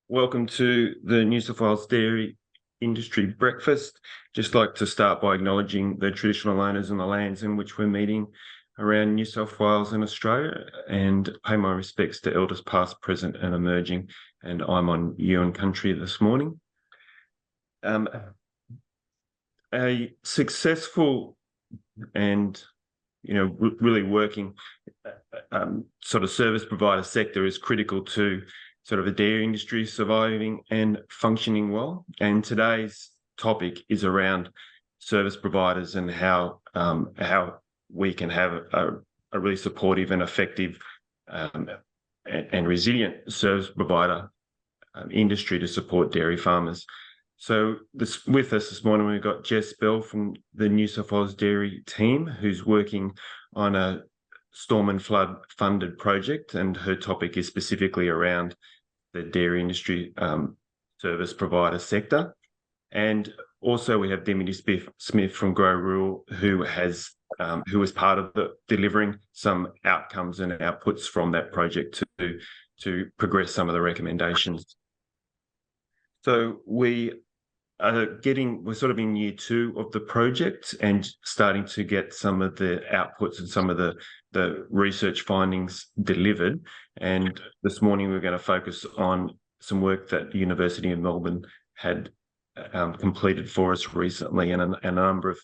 Welcome to the New South Wales Dairy Industry Breakfast. Just like to start by acknowledging the traditional owners and the lands in which we're meeting around New South Wales and Australia, and pay my respects to elders past, present and emerging. And I'm on Yuin country this morning. A successful and really working sort of service provider sector is critical to sort of the dairy industry surviving and functioning well. And today's topic is around service providers and how we can have a really supportive and effective and resilient service provider industry to support dairy farmers. So with us this morning, we've got Jess Bell from the New South Wales Dairy team, who's working on a storm and flood funded project, and her topic is specifically around the dairy industry service provider sector. And also we have Dimity Smith from GroRural, who was part of delivering some outcomes and outputs from that project to progress some of the recommendations. So we're sort of in year 2 of the project and starting to get some of the outputs and some of the research findings delivered. And this morning we're going to focus on some work that the University of Melbourne had completed for us recently, and a number of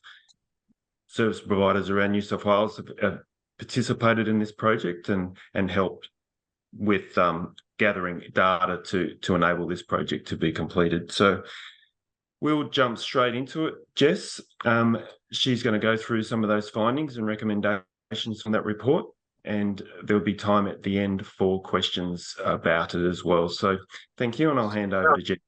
service providers around New South Wales have participated in this project and helped with gathering data to enable this project to be completed. So we'll jump straight into it. Jess, she's going to go through some of those findings and recommendations from that report, and there'll be time at the end for questions about it as well. So thank you, and I'll hand over to Jess.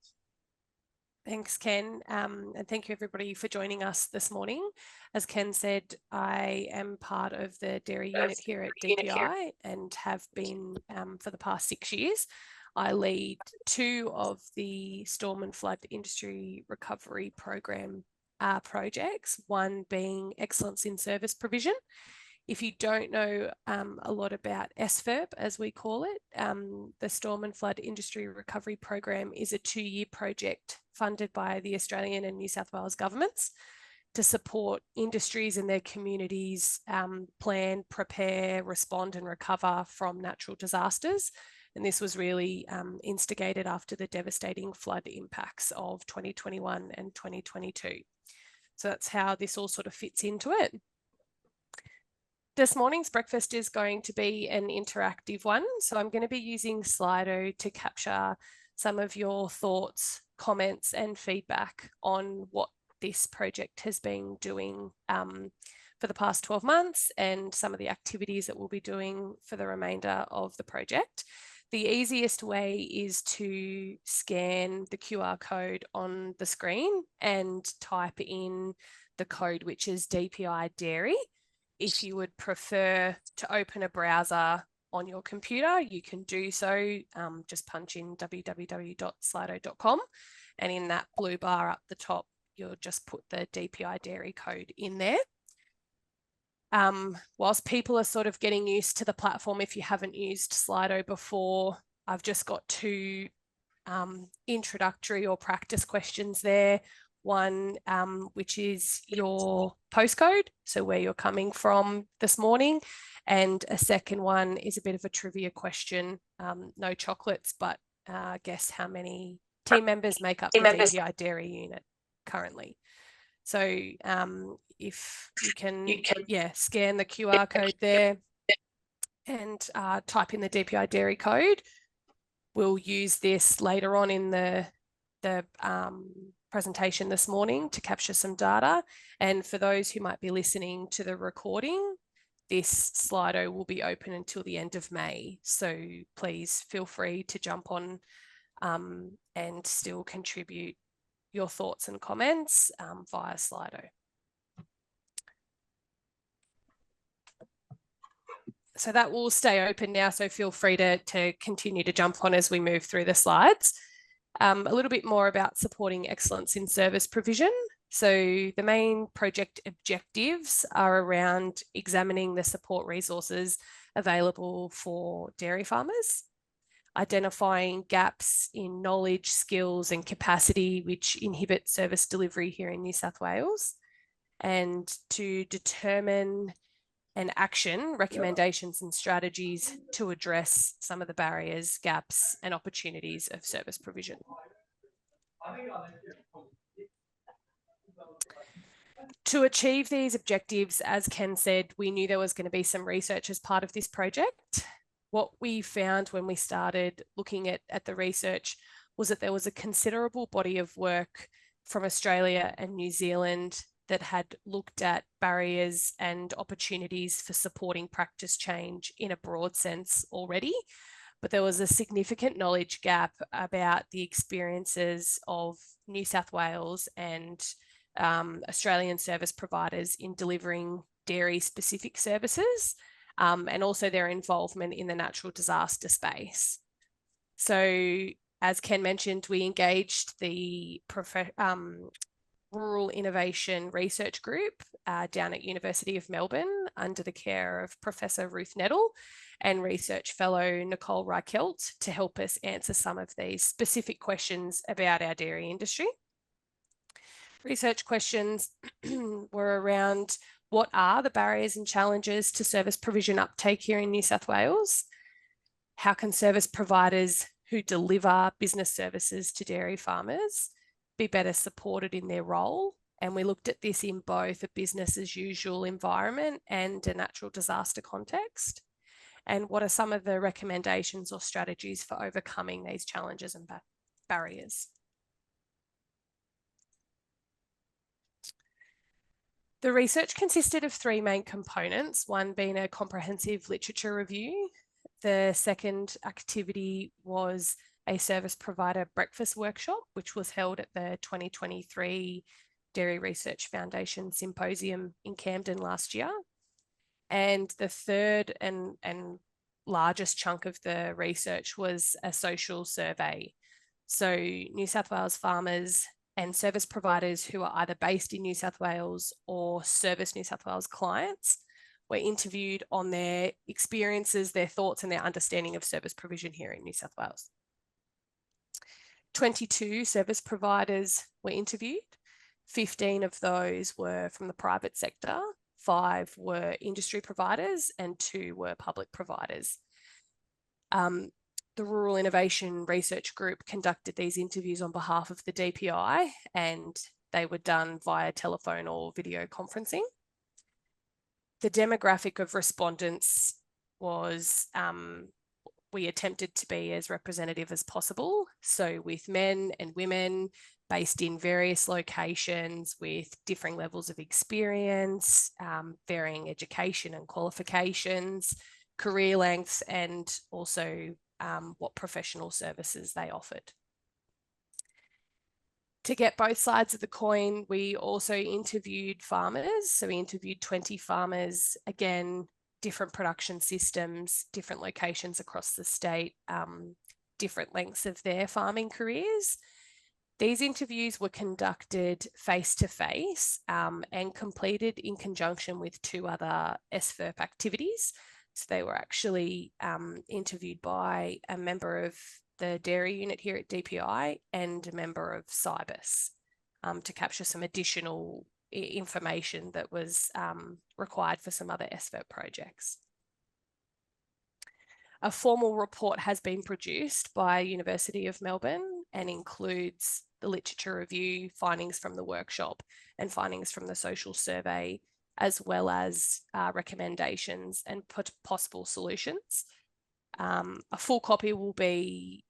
Thanks, Ken, and thank you everybody for joining us this morning. As Ken said, I am part of the dairy unit here at DPI and have been for the past 6 years. I lead 2 of the storm and flood industry recovery program projects, one being excellence in service provision. If you don't know a lot about SFIRP, as we call it, the Storm and Flood Industry Recovery Program is a 2-year project funded by the Australian and New South Wales governments to support industries and their communities plan, prepare, respond and recover from natural disasters. And this was really instigated after the devastating flood impacts of 2021 and 2022. So that's how this all sort of fits into it. This morning's breakfast is going to be an interactive one. So I'm going to be using Slido to capture some of your thoughts, comments and feedback on what this project has been doing for the past 12 months and some of the activities that we'll be doing for the remainder of the project. The easiest way is to scan the QR code on the screen and type in the code, which is DPI Dairy. If you would prefer to open a browser on your computer, you can do so. Just punch in www.slido.com, and in that blue bar up the top, you'll just put the DPI Dairy code in there. Whilst people are sort of getting used to the platform, if you haven't used Slido before, I've just got 2 introductory or practice questions there. One, which is your postcode, so where you're coming from this morning. And a second one is a bit of a trivia question, no chocolates, but guess how many team members make up the DPI Dairy unit currently. So if you can, scan the QR code there and type in the DPI Dairy code. We'll use this later on in the presentation this morning to capture some data. And for those who might be listening to the recording, this Slido will be open until the end of May. So please feel free to jump on and still contribute your thoughts and comments via Slido. So that will stay open now, so feel free to continue to jump on as we move through the slides. A little bit more about supporting excellence in service provision. So the main project objectives are around examining the support resources available for dairy farmers, identifying gaps in knowledge, skills and capacity which inhibit service delivery here in New South Wales, and to determine and action recommendations and strategies to address some of the barriers, gaps and opportunities of service provision. To achieve these objectives, as Ken said, we knew there was going to be some research as part of this project. What we found when we started looking at the research was that there was a considerable body of work from Australia and New Zealand that had looked at barriers and opportunities for supporting practice change in a broad sense already. But there was a significant knowledge gap about the experiences of New South Wales and Australian service providers in delivering dairy specific services, and also their involvement in the natural disaster space. So as Ken mentioned, we engaged the Rural Innovation Research Group down at University of Melbourne under the care of Professor Ruth Nettle and Research Fellow Nicole Reichelt to help us answer some of these specific questions about our dairy industry. Research questions were around what are the barriers and challenges to service provision uptake here in New South Wales? How can service providers who deliver business services to dairy farmers be better supported in their role? And we looked at this in both a business as usual environment and a natural disaster context. And what are some of the recommendations or strategies for overcoming these challenges and barriers? The research consisted of three main components, one being a comprehensive literature review. The second activity was a service provider breakfast workshop, which was held at the 2023 Dairy Research Foundation Symposium in Camden last year. And the third and largest chunk of the research was a social survey. So New South Wales farmers and service providers who are either based in New South Wales or service New South Wales clients were interviewed on their experiences, their thoughts and their understanding of service provision here in New South Wales. 22 service providers were interviewed. 15 of those were from the private sector, 5 were industry providers and 2 were public providers. The Rural Innovation Research Group conducted these interviews on behalf of the DPI, and they were done via telephone or video conferencing. The demographic of respondents was, we attempted to be as representative as possible. So with men and women based in various locations with differing levels of experience, varying education and qualifications, career lengths, and also what professional services they offered. To get both sides of the coin, we also interviewed farmers. So we interviewed 20 farmers, again, different production systems, different locations across the state, different lengths of their farming careers. These interviews were conducted face-to-face and completed in conjunction with 2 other SFERP activities. So they were actually interviewed by a member of the dairy unit here at DPI and a member of CIBUS to capture some additional information that was required for some other SFERP projects. A formal report has been produced by University of Melbourne and includes the literature review, findings from the workshop and findings from the social survey, as well as recommendations and possible solutions. A full copy will be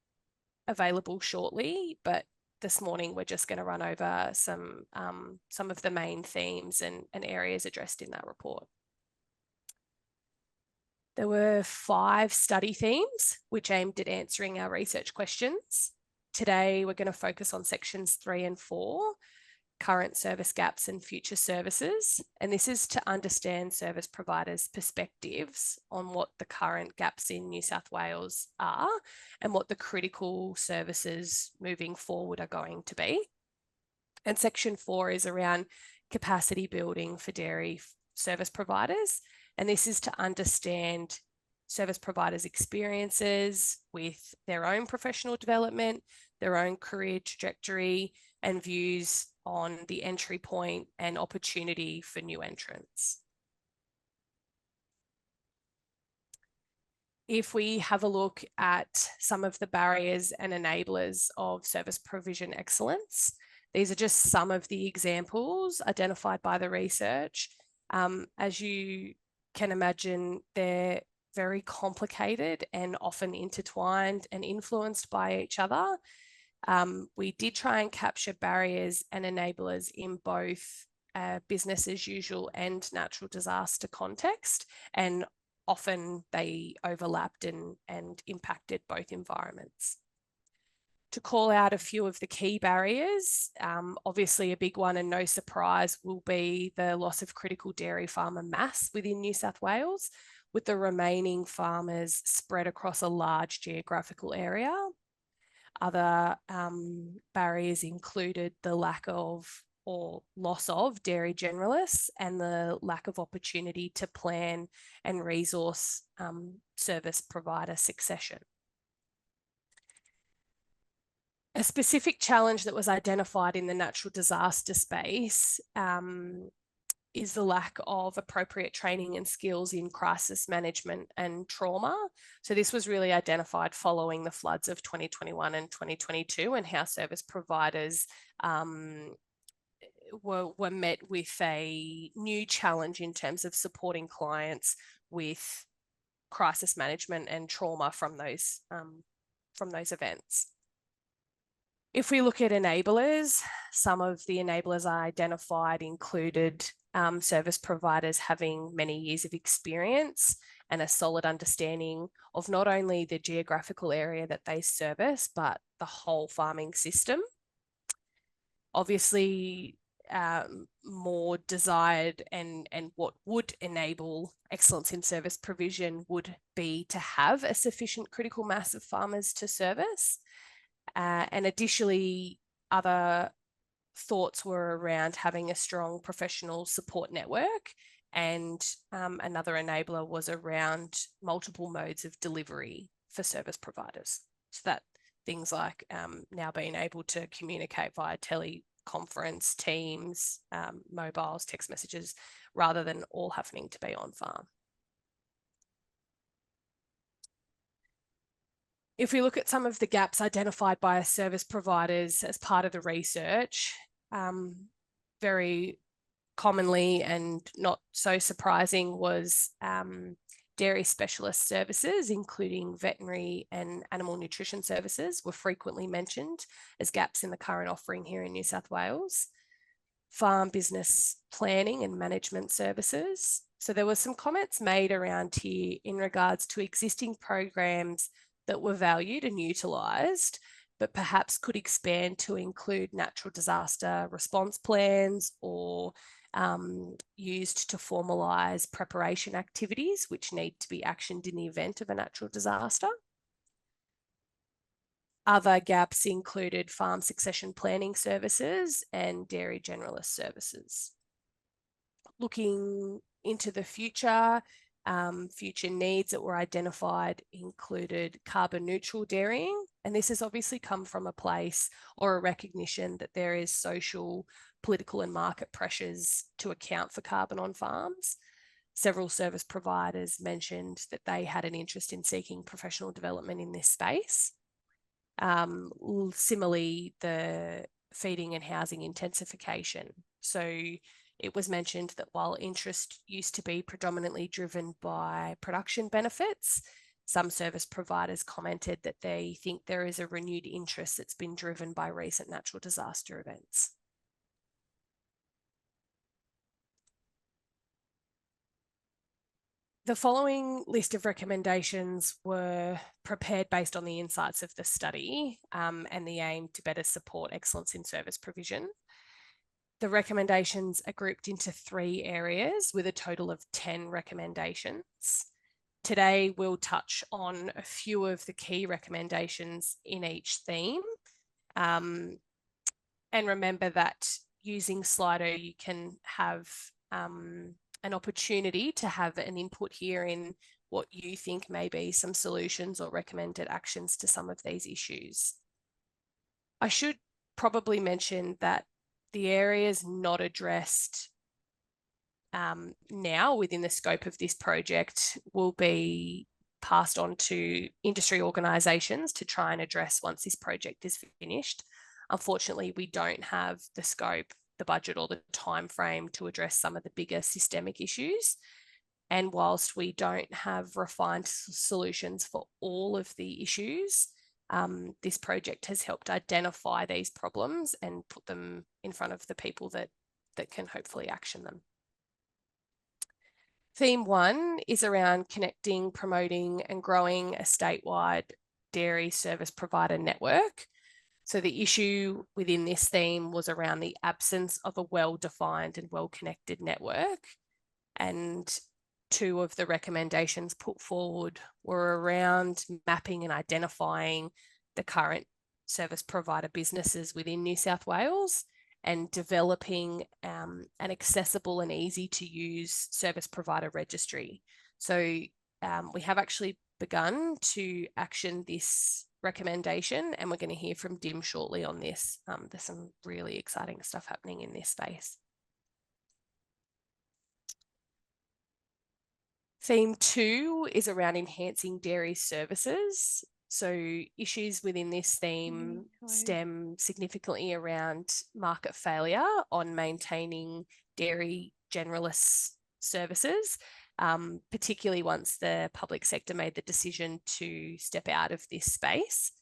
available shortly, but this morning we're just going to run over some of the main themes and areas addressed in that report. There were 5 study themes which aimed at answering our research questions. Today we're going to focus on sections 3 and 4, current service gaps and future services. And this is to understand service providers' perspectives on what the current gaps in New South Wales are and what the critical services moving forward are going to be. And section 4 is around capacity building for dairy service providers. And this is to understand service providers' experiences with their own professional development, their own career trajectory, and views on the entry point and opportunity for new entrants. If we have a look at some of the barriers and enablers of service provision excellence, these are just some of the examples identified by the research. As you can imagine, they're very complicated and often intertwined and influenced by each other. We did try and capture barriers and enablers in both business as usual and natural disaster context, and often they overlapped and impacted both environments. To call out a few of the key barriers, obviously a big one and no surprise will be the loss of critical dairy farmer mass within New South Wales, with the remaining farmers spread across a large geographical area. Other barriers included the lack of or loss of dairy generalists and the lack of opportunity to plan and resource service provider succession. A specific challenge that was identified in the natural disaster space is the lack of appropriate training and skills in crisis management and trauma. So this was really identified following the floods of 2021 and 2022, and how service providers were met with a new challenge in terms of supporting clients with crisis management and trauma from those events. If we look at enablers, some of the enablers I identified included service providers having many years of experience and a solid understanding of not only the geographical area that they service, but the whole farming system. Obviously, more desired and what would enable excellence in service provision would be to have a sufficient critical mass of farmers to service. And additionally, other thoughts were around having a strong professional support network, and another enabler was around multiple modes of delivery for service providers. So that things like now being able to communicate via teleconference, Teams, mobiles, text messages, rather than all happening to be on farm. If we look at some of the gaps identified by service providers as part of the research, very commonly and not so surprising was dairy specialist services, including veterinary and animal nutrition services, were frequently mentioned as gaps in the current offering here in New South Wales. Farm business planning and management services. So there were some comments made around here in regards to existing programs that were valued and utilised, but perhaps could expand to include natural disaster response plans, or used to formalise preparation activities which need to be actioned in the event of a natural disaster. Other gaps included farm succession planning services and dairy generalist services. Looking into the future, future needs that were identified included carbon neutral dairying, and this has obviously come from a place or a recognition that there is social, political and market pressures to account for carbon on farms. Several service providers mentioned that they had an interest in seeking professional development in this space. Similarly, the feeding and housing intensification. So it was mentioned that while interest used to be predominantly driven by production benefits, some service providers commented that they think there is a renewed interest that's been driven by recent natural disaster events. The following list of recommendations were prepared based on the insights of the study and the aim to better support excellence in service provision. The recommendations are grouped into 3 areas with a total of 10 recommendations. Today, we'll touch on a few of the key recommendations in each theme. And remember that using Slido, you can have an opportunity to have an input here in what you think may be some solutions or recommended actions to some of these issues. I should probably mention that the areas not addressed now within the scope of this project will be passed on to industry organisations to try and address once this project is finished. Unfortunately, we don't have the scope, the budget or the time frame to address some of the bigger systemic issues. And whilst we don't have refined solutions for all of the issues, this project has helped identify these problems and put them in front of the people that can hopefully action them. Theme 1 is around connecting, promoting and growing a statewide dairy service provider network. So the issue within this theme was around the absence of a well-defined and well-connected network. And 2 of the recommendations put forward were around mapping and identifying the current service provider businesses within New South Wales and developing an accessible and easy to use service provider registry. So we have actually begun to action this recommendation, and we're going to hear from Dim shortly on this. There's some really exciting stuff happening in this space. Theme 2 is around enhancing dairy services. So issues within this theme stem significantly around market failure on maintaining dairy generalist services, particularly once the public sector made the decision to step out of this space.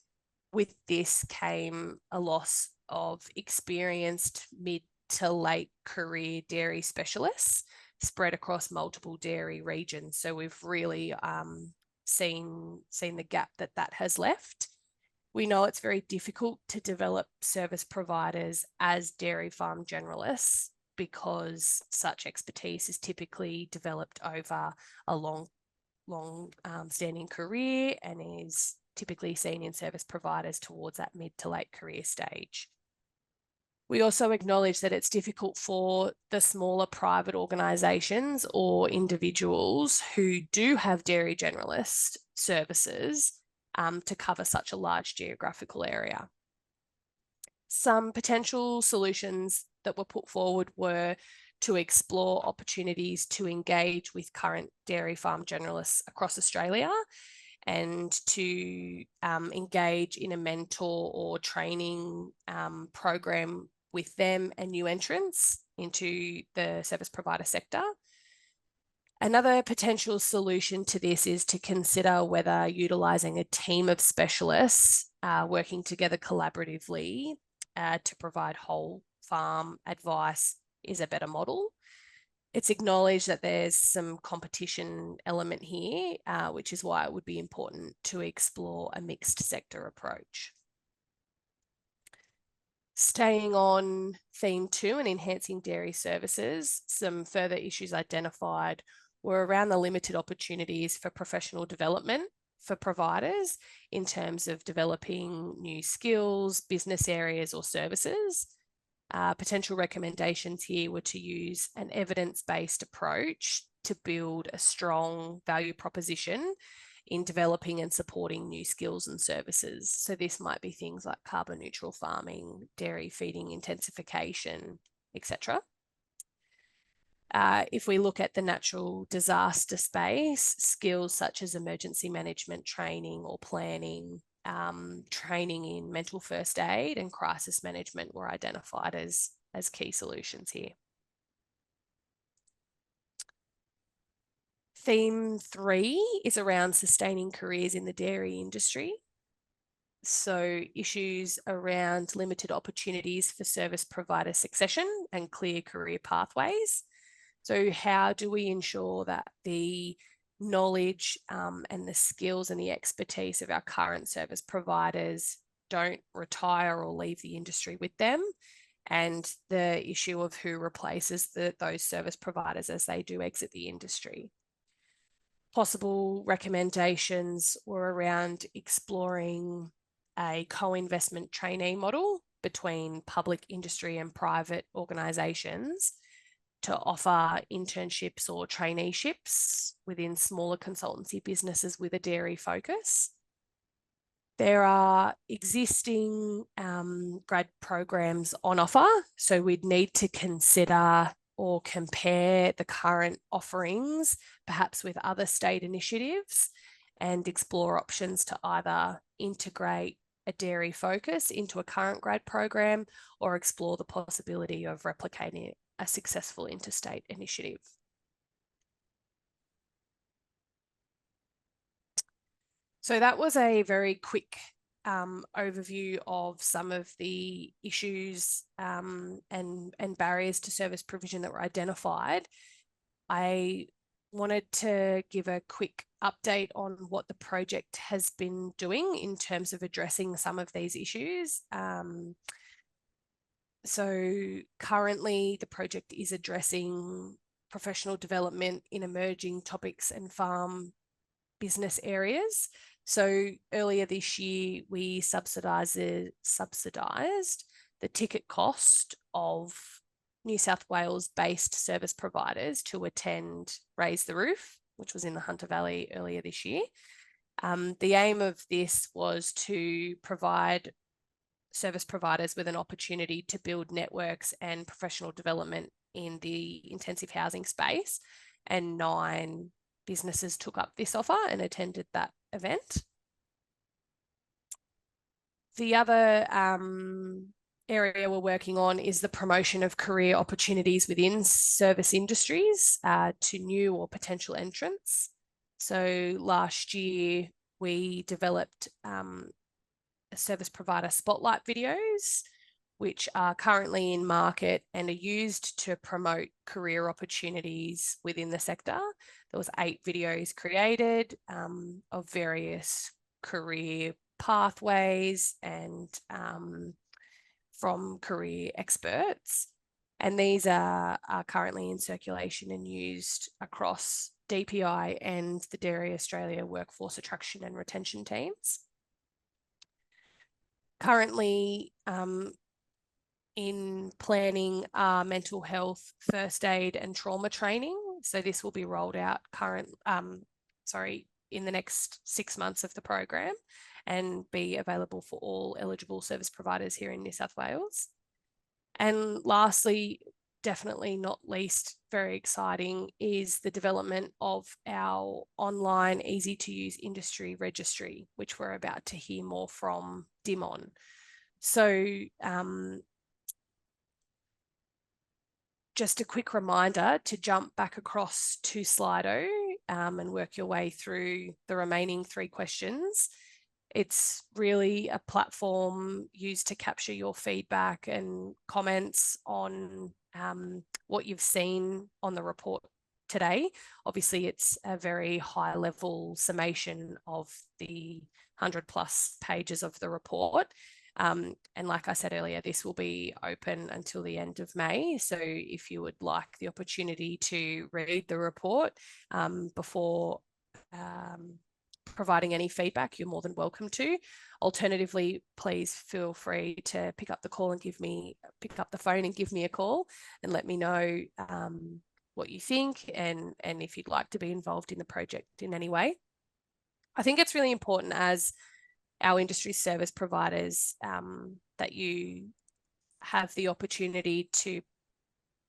With this came a loss of experienced mid to late career dairy specialists spread across multiple dairy regions. So we've really seen the gap that has left. We know it's very difficult to develop service providers as dairy farm generalists because such expertise is typically developed over a long standing career and is typically seen in service providers towards that mid to late career stage. We also acknowledge that it's difficult for the smaller private organisations or individuals who do have dairy generalist services to cover such a large geographical area. Some potential solutions that were put forward were to explore opportunities to engage with current dairy farm generalists across Australia and to engage in a mentor or training program with them and new entrants into the service provider sector. Another potential solution to this is to consider whether utilising a team of specialists working together collaboratively to provide whole farm advice is a better model. It's acknowledged that there's some competition element here, which is why it would be important to explore a mixed sector approach. Staying on theme 2 and enhancing dairy services, some further issues identified were around the limited opportunities for professional development for providers in terms of developing new skills, business areas or services. Potential recommendations here were to use an evidence-based approach to build a strong value proposition in developing and supporting new skills and services. So this might be things like carbon neutral farming, dairy feeding intensification, etc. If we look at the natural disaster space, skills such as emergency management training or planning, training in mental first aid and crisis management were identified as key solutions here. Theme 3 is around sustaining careers in the dairy industry. So issues around limited opportunities for service provider succession and clear career pathways. So how do we ensure that the knowledge and the skills and the expertise of our current service providers don't retire or leave the industry with them? And the issue of who replaces those service providers as they do exit the industry. Possible recommendations were around exploring a co-investment trainee model between public industry and private organisations to offer internships or traineeships within smaller consultancy businesses with a dairy focus. There are existing grad programs on offer, so we'd need to consider or compare the current offerings, perhaps with other state initiatives, and explore options to either integrate a dairy focus into a current grad program or explore the possibility of replicating a successful interstate initiative. So that was a very quick overview of some of the issues and barriers to service provision that were identified. I wanted to give a quick update on what the project has been doing in terms of addressing some of these issues. So currently the project is addressing professional development in emerging topics and farm business areas. So earlier this year, we subsidised the ticket cost of New South Wales-based service providers to attend Raise the Roof, which was in the Hunter Valley earlier this year. The aim of this was to provide service providers with an opportunity to build networks and professional development in the intensive housing space, and 9 businesses took up this offer and attended that event. The other area we're working on is the promotion of career opportunities within service industries to new or potential entrants. So last year we developed service provider spotlight videos, which are currently in market and are used to promote career opportunities within the sector. There was 8 videos created of various career pathways and from career experts. And these are currently in circulation and used across DPI and the Dairy Australia workforce attraction and retention teams. Currently, in planning mental health, first aid and trauma training. So this will be rolled out in the next 6 months of the program and be available for all eligible service providers here in New South Wales. And lastly, definitely not least very exciting, is the development of our online easy to use industry registry, which we're about to hear more from Dim on. So just a quick reminder to jump back across to Slido and work your way through the remaining 3 questions. It's really a platform used to capture your feedback and comments on what you've seen on the report today. Obviously, it's a very high level summation of the 100+ pages of the report. And like I said earlier, this will be open until the end of May. So if you would like the opportunity to read the report before providing any feedback, you're more than welcome to. Alternatively, please feel free to pick up the phone and give me a call and let me know what you think and if you'd like to be involved in the project in any way. I think it's really important as our industry service providers that you have the opportunity to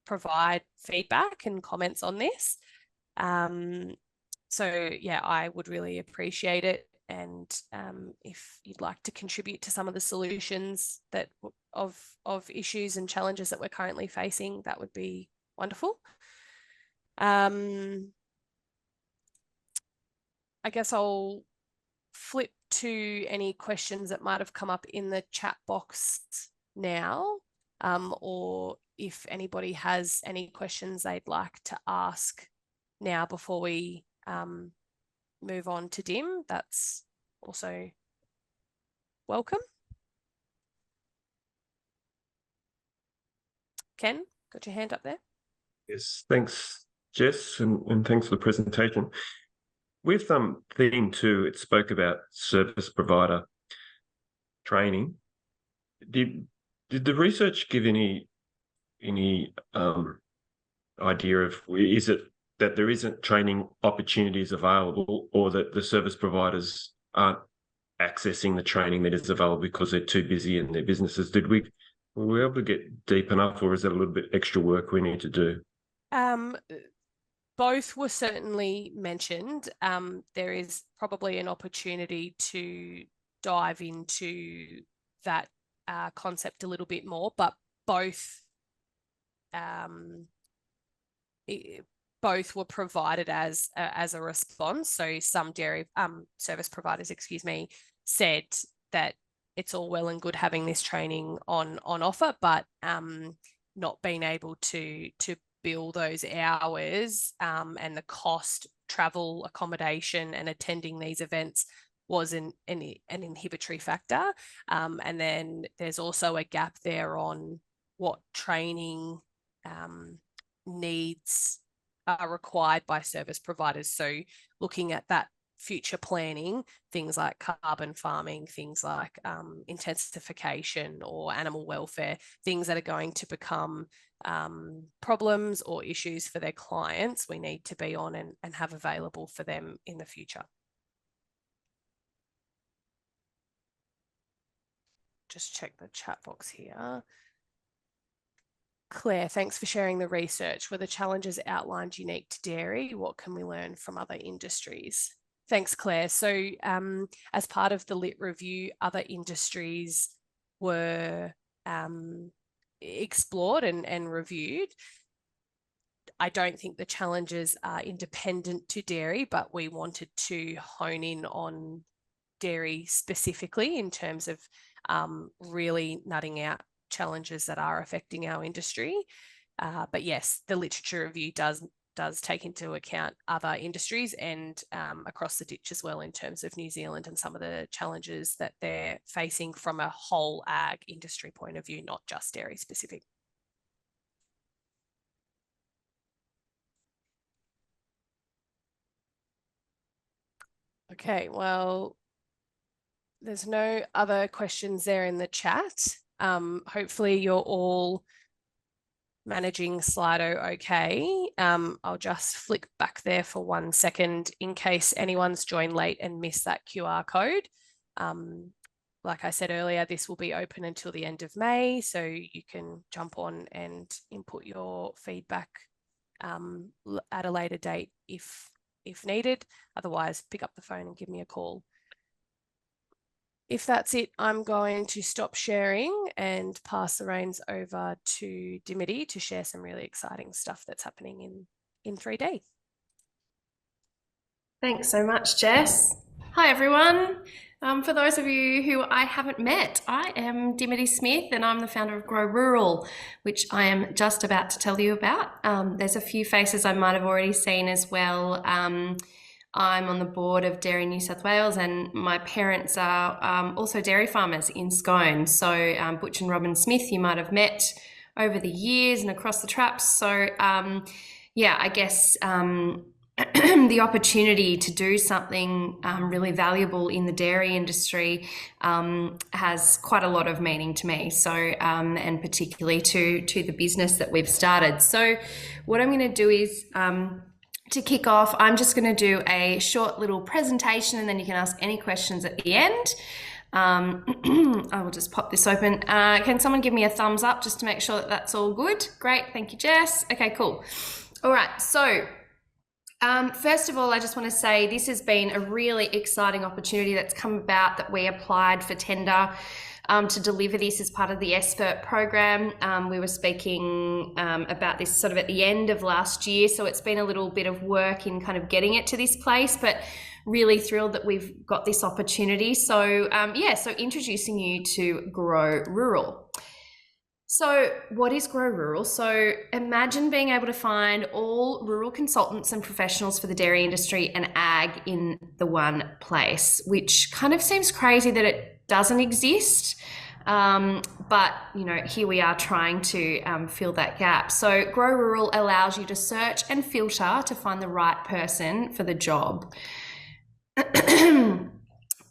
provide feedback and comments on this. So yeah, I would really appreciate it. And if you'd like to contribute to some of the solutions that of issues and challenges that we're currently facing, that would be wonderful. I guess I'll flip to any questions that might have come up in the chat box now, or if anybody has any questions they'd like to ask now before we move on to Dim, that's also welcome. Ken, got your hand up there? Yes, thanks, Jess, and thanks for the presentation. With theme 2, it spoke about service provider training. Did the research give any idea of, is it that there isn't training opportunities available, or that the service providers aren't accessing the training that is available because they're too busy in their businesses? Were we able to get deep enough, or is that a little bit extra work we need to do? Both were certainly mentioned. There is probably an opportunity to dive into that concept a little bit more, but both both were provided as a response. So some dairy service providers, said that it's all well and good having this training on offer, but not being able to bill those hours and the cost, travel, accommodation, and attending these events was an inhibitory factor. And then there's also a gap there on what training needs are required by service providers. So looking at that future planning, things like carbon farming, things like intensification or animal welfare, things that are going to become problems or issues for their clients, we need to be on and have available for them in the future. Just check the chat box here. Claire, thanks for sharing the research. Were the challenges outlined unique to dairy? What can we learn from other industries? Thanks, Claire. So as part of the LIT review, other industries were explored and reviewed. I don't think the challenges are independent to dairy, but we wanted to hone in on dairy specifically in terms of really nutting out challenges that are affecting our industry. But yes, the literature review does take into account other industries and across the ditch as well in terms of New Zealand and some of the challenges that they're facing from a whole ag industry point of view, not just dairy specific. Okay, well, there's no other questions there in the chat. Hopefully you're all managing Slido okay. I'll just flick back there for 1 second in case anyone's joined late and missed that QR code. Like I said earlier, this will be open until the end of May, so you can jump on and input your feedback at a later date if needed. Otherwise, pick up the phone and give me a call. If that's it, I'm going to stop sharing and pass the reins over to Dimity to share some really exciting stuff that's happening in 3 days. Thanks so much, Jess. Hi, everyone. For those of you who I haven't met, I am Dimity Smith and I'm the founder of GroRural, which I am just about to tell you about. There's a few faces I might have already seen as well. I'm on the board of Dairy New South Wales and my parents are also dairy farmers in Scone. So Butch and Robin Smith, you might have met over the years and across the traps. So yeah, I guess the opportunity to do something really valuable in the dairy industry has quite a lot of meaning to me. So and particularly to the business that we've started. So what I'm going to do is to kick off, I'm just going to do a short little presentation and then you can ask any questions at the end. I will just pop this open. Can someone give me a thumbs up just to make sure that that's all good? Great, thank you, Jess. Okay, cool. All right, so first of all, I just want to say this has been a really exciting opportunity that's come about that we applied for tender to deliver this as part of the SFERT program. We were speaking about this sort of at the end of last year, so it's been a little bit of work in kind of getting it to this place, but really thrilled that we've got this opportunity. So yeah, so introducing you to GroRural. So what is GroRural? So imagine being able to find all rural consultants and professionals for the dairy industry and ag in the one place, which kind of seems crazy that it doesn't exist. But you know, here we are trying to fill that gap. So GroRural allows you to search and filter to find the right person for the job.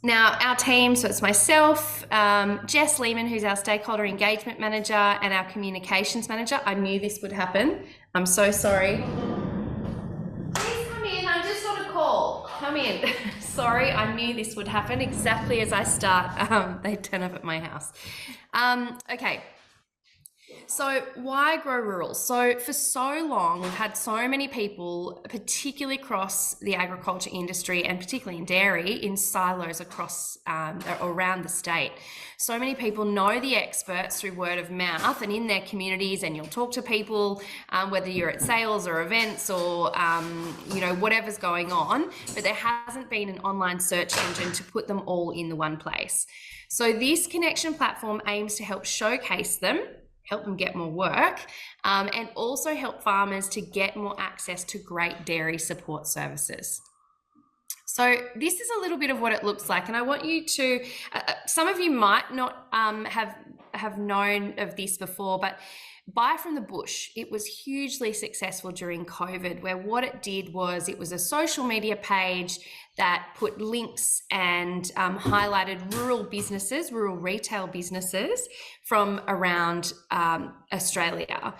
Now, our team, so it's myself, Jess Lehman, who's our stakeholder engagement manager, and our communications manager. I knew this would happen. I'm so sorry. Please come in. I just got a call. Come in. Sorry, I knew this would happen exactly as I start. They turn up at my house. Okay. So why GroRural? So for so long, we've had so many people, particularly across the agriculture industry and particularly in dairy, in silos across around the state. So many people know the experts through word of mouth and in their communities, and you'll talk to people, whether you're at sales or events or, you know, whatever's going on, but there hasn't been an online search engine to put them all in the one place. So this connection platform aims to help showcase them, help them get more work, and also help farmers to get more access to great dairy support services. So this is a little bit of what it looks like, and I want you to, some of you might not have known of this before, but Buy from the Bush, it was hugely successful during COVID, where what it did was it was a social media page that put links and highlighted rural businesses, rural retail businesses from around Australia.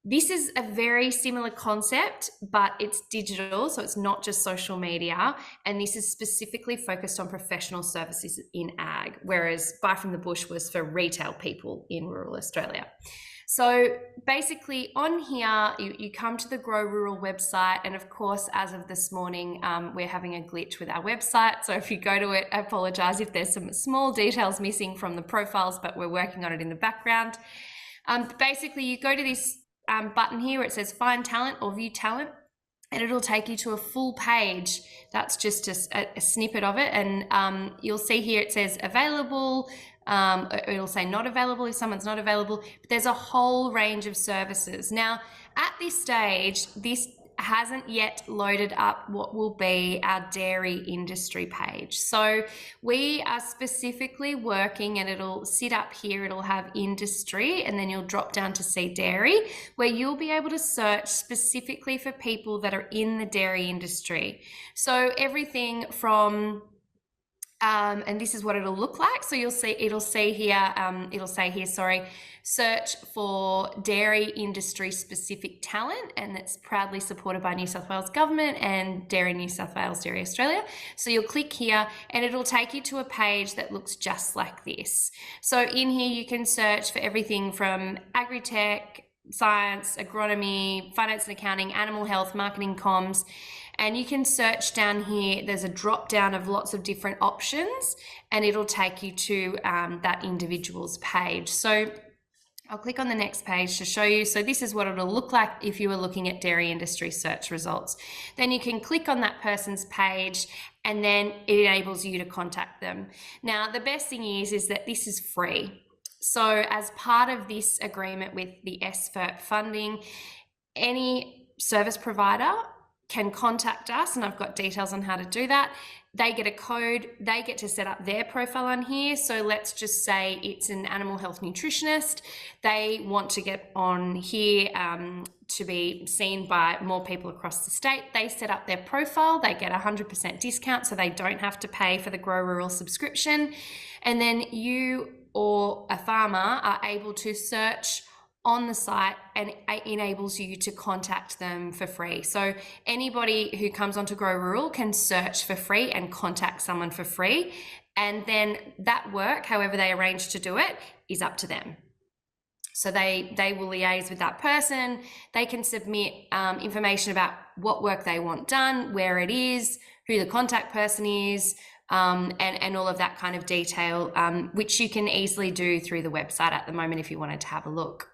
This is a very similar concept, but it's digital, so it's not just social media, and this is specifically focused on professional services in ag, whereas Buy from the Bush was for retail people in rural Australia. So basically on here, you come to the GroRural website, and of course, as of this morning, we're having a glitch with our website. So if you go to it, I apologize if there's some small details missing from the profiles, but we're working on it in the background. Basically, you go to this button here where it says Find Talent or View Talent, and it'll take you to a full page. That's just a snippet of it, and you'll see here it says available. It'll say not available if someone's not available, but there's a whole range of services. Now, at this stage, this hasn't yet loaded up what will be our dairy industry page. So we are specifically working, and it'll sit up here, it'll have industry, and then you'll drop down to see dairy, where you'll be able to search specifically for people that are in the dairy industry. So everything from and this is what it'll look like. So you'll see, it'll say here, search for dairy industry specific talent, and it's proudly supported by New South Wales Government and Dairy New South Wales, Dairy Australia. So you'll click here and it'll take you to a page that looks just like this. So in here you can search for everything from agri-tech, science, agronomy, finance and accounting, animal health, marketing, comms. And you can search down here. There's a drop down of lots of different options, and it'll take you to that individual's page. So I'll click on the next page to show you. So this is what it'll look like if you were looking at dairy industry search results. Then you can click on that person's page, and then it enables you to contact them. Now, the best thing is that this is free. So as part of this agreement with the SFERP funding, any service provider can contact us, and I've got details on how to do that. They get a code, they get to set up their profile on here. So let's just say it's an animal health nutritionist. They want to get on here to be seen by more people across the state. They set up their profile, they get 100% discount, so they don't have to pay for the GroRural subscription. And then you or a farmer are able to search on the site, and it enables you to contact them for free. So anybody who comes onto GroRural can search for free and contact someone for free. And then that work, however they arrange to do it, is up to them. So they will liaise with that person. They can submit information about what work they want done, where it is, who the contact person is, and all of that kind of detail, which you can easily do through the website at the moment if you wanted to have a look.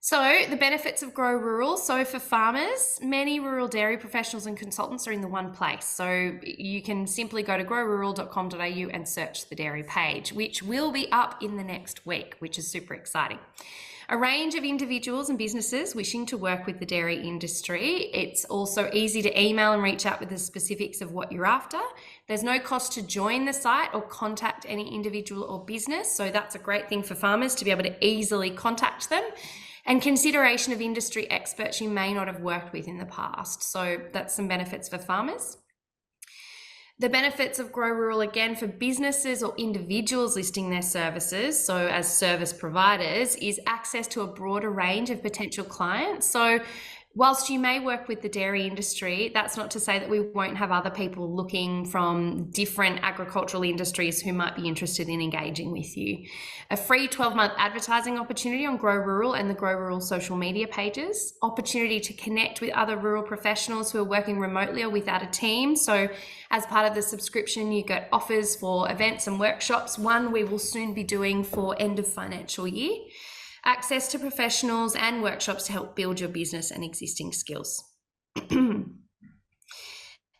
So the benefits of GroRural. So for farmers, many rural dairy professionals and consultants are in the one place. So you can simply go to grorural.com.au and search the dairy page, which will be up in the next week, which is super exciting. A range of individuals and businesses wishing to work with the dairy industry. It's also easy to email and reach out with the specifics of what you're after. There's no cost to join the site or contact any individual or business. So that's a great thing for farmers to be able to easily contact them. And consideration of industry experts you may not have worked with in the past. So that's some benefits for farmers. The benefits of GroRural, again, for businesses or individuals listing their services, so as service providers, is access to a broader range of potential clients. So whilst you may work with the dairy industry, that's not to say that we won't have other people looking from different agricultural industries who might be interested in engaging with you. A free 12-month advertising opportunity on GroRural and the GroRural social media pages. Opportunity to connect with other rural professionals who are working remotely or without a team. So as part of the subscription, you get offers for events and workshops. One we will soon be doing for end of financial year. Access to professionals and workshops to help build your business and existing skills.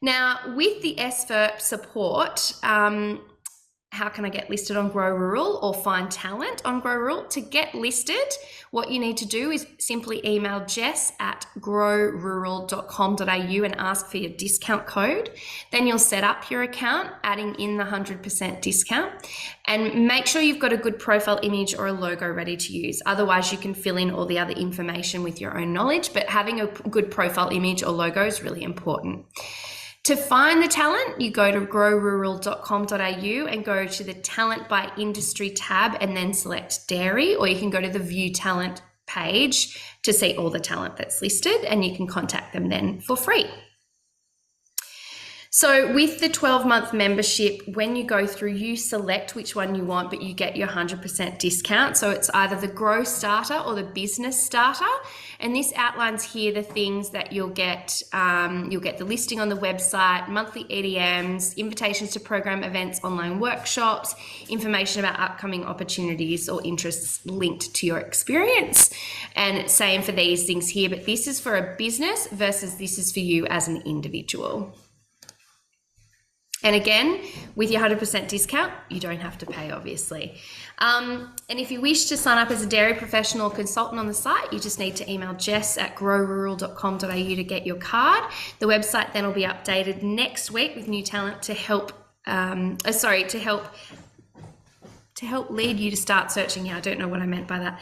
Now, with the SFERP support, how can I get listed on GroRural or find talent on GroRural? To get listed, what you need to do is simply email Jess at grorural.com.au and ask for your discount code. Then you'll set up your account, adding in the 100% discount, and make sure you've got a good profile image or a logo ready to use. Otherwise, you can fill in all the other information with your own knowledge, but having a good profile image or logo is really important. To find the talent, you go to grorural.com.au and go to the talent by industry tab and then select dairy, or you can go to the view talent page to see all the talent that's listed, and you can contact them then for free. So with the 12-month membership, when you go through, you select which one you want, but you get your 100% discount. So it's either the Grow Starter or the Business Starter. And this outlines here the things that you'll get. You'll get the listing on the website, monthly EDMs, invitations to program events, online workshops, information about upcoming opportunities or interests linked to your experience. And same for these things here, but this is for a business versus this is for you as an individual. And again, with your 100% discount, you don't have to pay, obviously. And if you wish to sign up as a dairy professional or consultant on the site, you just need to email Jess at grorural.com.au to get your card. The website then will be updated next week with new talent to help, to help lead you to start searching. Yeah, I don't know what I meant by that.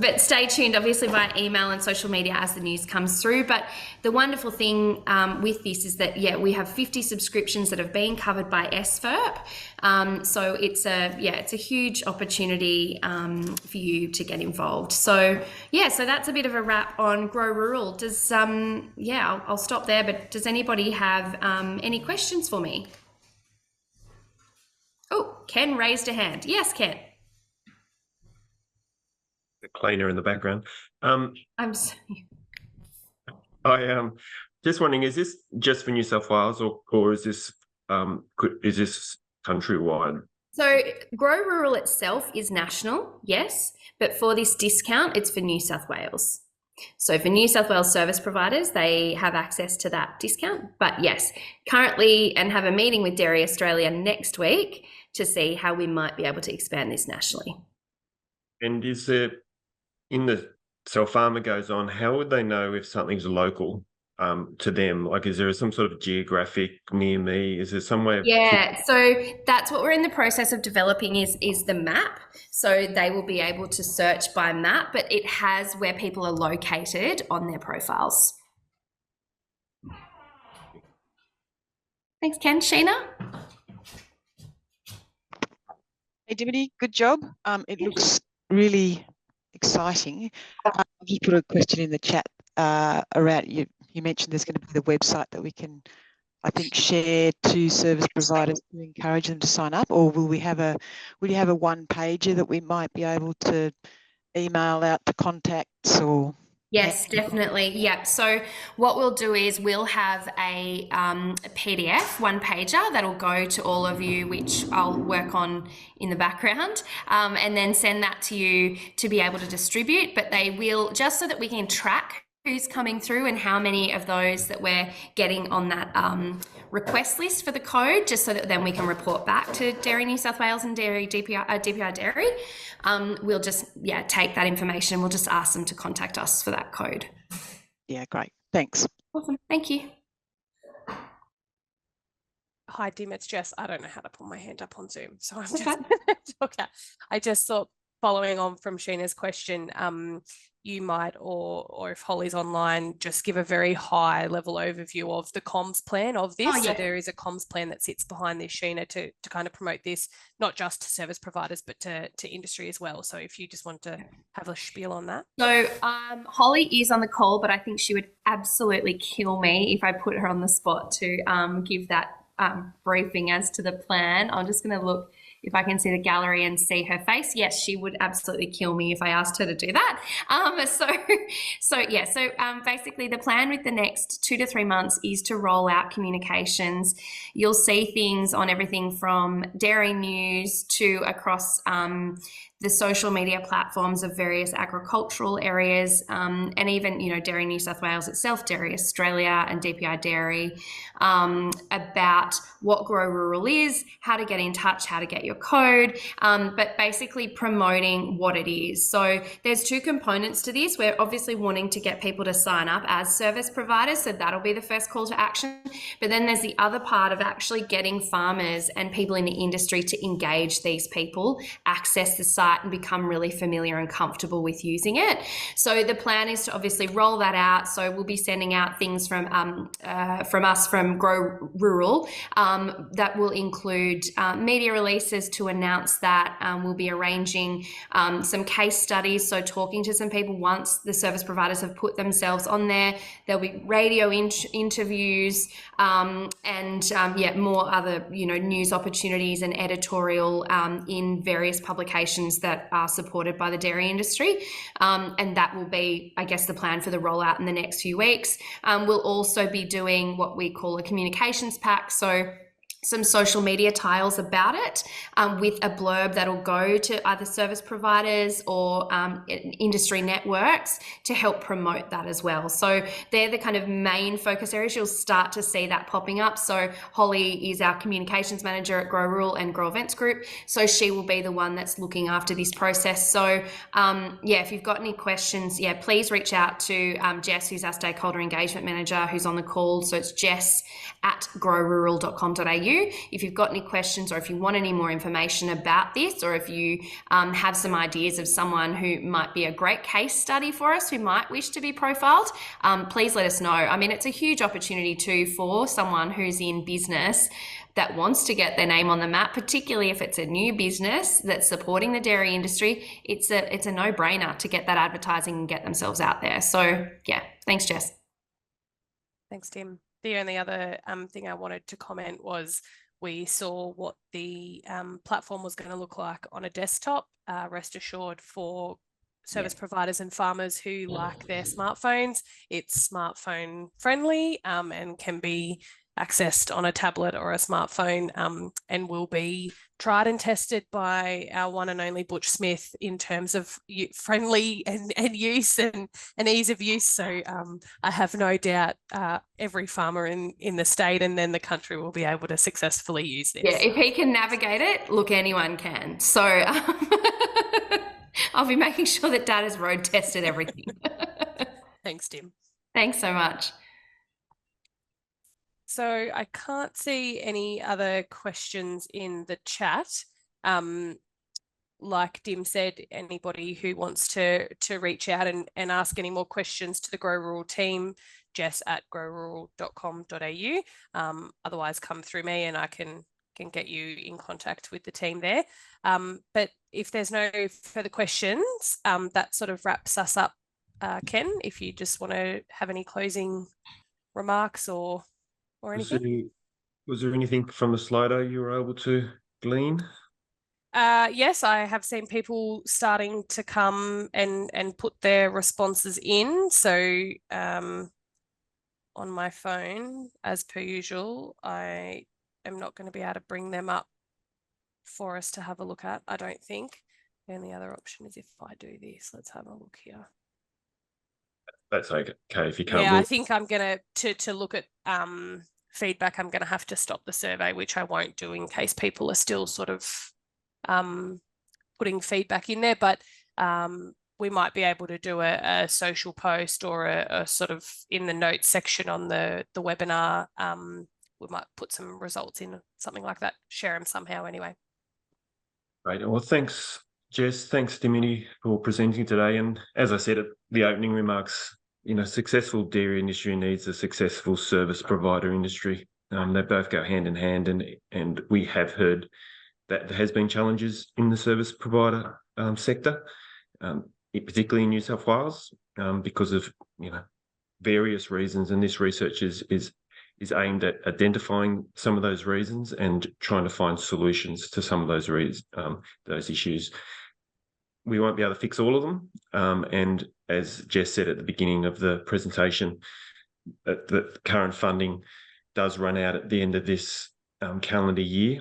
But stay tuned, obviously, via email and social media as the news comes through. But the wonderful thing with this is that, yeah, we have 50 subscriptions that have been covered by SFERP. So it's a huge opportunity for you to get involved. So yeah, so that's a bit of a wrap on GroRural. Does I'll stop there. But does anybody have any questions for me? Oh, Ken raised a hand. Yes, Ken. The cleaner in the background. I'm sorry. I just wondering, is this just for New South Wales or is this countrywide? So GroRural itself is national, yes, but for this discount, it's for New South Wales. So for New South Wales service providers, they have access to that discount. But yes, currently, and have a meeting with Dairy Australia next week to see how we might be able to expand this nationally. And is there, so a farmer goes on, how would they know if something's local to them? Like, is there some sort of geographic near me? Is there some way of... Yeah, so that's what we're in the process of developing is the map. So they will be able to search by map, but it has where people are located on their profiles. Thanks, Ken. Sheena? Hey, Dimity, good job. It looks really exciting. I just put a question in the chat around, you mentioned there's going to be the website that we can, I think, share to service providers to encourage them to sign up, or will you have a one pager that we might be able to email out to contacts or? Yes, definitely. Yeah. So what we'll do is we'll have a PDF one pager that'll go to all of you, which I'll work on in the background, and then send that to you to be able to distribute. But they will, just so that we can track who's coming through and how many of those that we're getting on that request list for the code, just so that then we can report back to Dairy New South Wales and DPI Dairy. We'll just take that information and we'll just ask them to contact us for that code. Yeah, great. Thanks. Awesome. Thank you. Hi, Dim, it's Jess. I don't know how to pull my hand up on Zoom, so I'm just okay. I just thought following on from Sheena's question, you might, or if Holly's online, just give a very high level overview of the comms plan of this. Oh, yeah. So there is a comms plan that sits behind this, Sheena, to kind of promote this, not just to service providers, but to industry as well. So if you just want to have a spiel on that. So Holly is on the call, but I think she would absolutely kill me if I put her on the spot to give that briefing as to the plan. I'm just going to look if I can see the gallery and see her face. Yes, she would absolutely kill me if I asked her to do that. So basically the plan with the next 2 to 3 months is to roll out communications. You'll see things on everything from dairy news to across the social media platforms of various agricultural areas, and even, Dairy New South Wales itself, Dairy Australia and DPI Dairy, about what GroRural is, how to get in touch, how to get your code, but basically promoting what it is. So there's 2 components to this. We're obviously wanting to get people to sign up as service providers, so that'll be the first call to action. But then there's the other part of actually getting farmers and people in the industry to engage these people, access the site and become really familiar and comfortable with using it. So the plan is to obviously roll that out. So we'll be sending out things from us from GroRural that will include media releases to announce that. We'll be arranging some case studies, so talking to some people once the service providers have put themselves on there. There'll be radio interviews and more other news opportunities and editorial in various publications that are supported by the dairy industry, and that will be, I guess, the plan for the rollout in the next few weeks. We'll also be doing what we call a communications pack, so some social media tiles about it, with a blurb that'll go to either service providers or industry networks to help promote that as well. So they're the kind of main focus areas. You'll start to see that popping up. So Holly is our communications manager at GroRural and Grow Events Group. So she will be the one that's looking after this process. So if you've got any questions, please reach out to Jess, who's our stakeholder engagement manager, who's on the call. So it's jess@grorural.com.au. If you've got any questions, or if you want any more information about this, or if you have some ideas of someone who might be a great case study for us, who might wish to be profiled, please let us know. I mean, it's a huge opportunity too for someone who's in business that wants to get their name on the map, particularly if it's a new business that's supporting the dairy industry. It's a no-brainer to get that advertising and get themselves out there. So thanks, Jess. Thanks, Tim. The only other thing I wanted to comment was we saw what the platform was going to look like on a desktop. Rest assured, for service providers and farmers who like their smartphones, it's smartphone friendly and can be accessed on a tablet or a smartphone, and will be tried and tested by our one and only Butch Smith in terms of friendly and use and ease of use. So I have no doubt every farmer in the state and then the country will be able to successfully use this. Yeah, if he can navigate it, look, anyone can. So I'll be making sure that Dad has road tested everything. Thanks, Tim. Thanks so much. So I can't see any other questions in the chat. Like Dim said, anybody who wants to reach out and ask any more questions to the GroRural team, jess@grorural.com.au. Otherwise, come through me and I can get you in contact with the team there. But if there's no further questions, that sort of wraps us up. Ken, if you just want to have any closing remarks or anything. Was there anything from the Slido you were able to glean? Yes, I have seen people starting to come and put their responses in. So on my phone, as per usual, I am not going to be able to bring them up for us to have a look at, I don't think. The only other option is if I do this. Let's have a look here. That's okay if you can't. Yeah, I think I'm going to look at feedback. I'm going to have to stop the survey, which I won't do in case people are still sort of putting feedback in there. But we might be able to do a social post or a sort of in the notes section on the webinar. We might put some results in, something like that, share them somehow anyway. Great. Well, thanks Jess. Thanks, Dimity, for presenting today. And as I said at the opening remarks, successful dairy industry needs a successful service provider industry. They both go hand in hand, and we have heard that there has been challenges in the service provider sector, particularly in New South Wales, because of various reasons. And this research is aimed at identifying some of those reasons and trying to find solutions to some of those issues. We won't be able to fix all of them, and as Jess said at the beginning of the presentation, the current funding does run out at the end of this calendar year.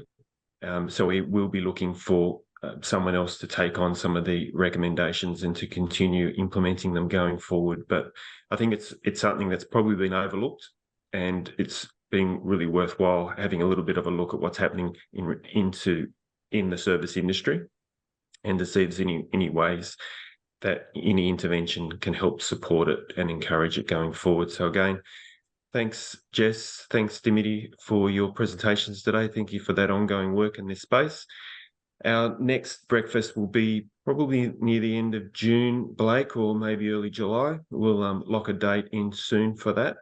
So we will be looking for someone else to take on some of the recommendations and to continue implementing them going forward. But I think it's something that's probably been overlooked, and it's been really worthwhile having a little bit of a look at what's happening in the service industry, and to see if there's any ways that any intervention can help support it and encourage it going forward. So again, thanks, Jess. Thanks, Dimity, for your presentations today. Thank you for that ongoing work in this space. Our next breakfast will be probably near the end of June, Blake, or maybe early July. We'll lock a date in soon for that.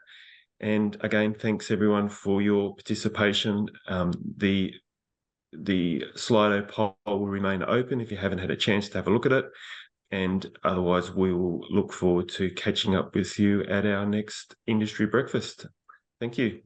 And again, thanks everyone for your participation. The Slido poll will remain open if you haven't had a chance to have a look at it. And otherwise, we will look forward to catching up with you at our next industry breakfast. Thank you.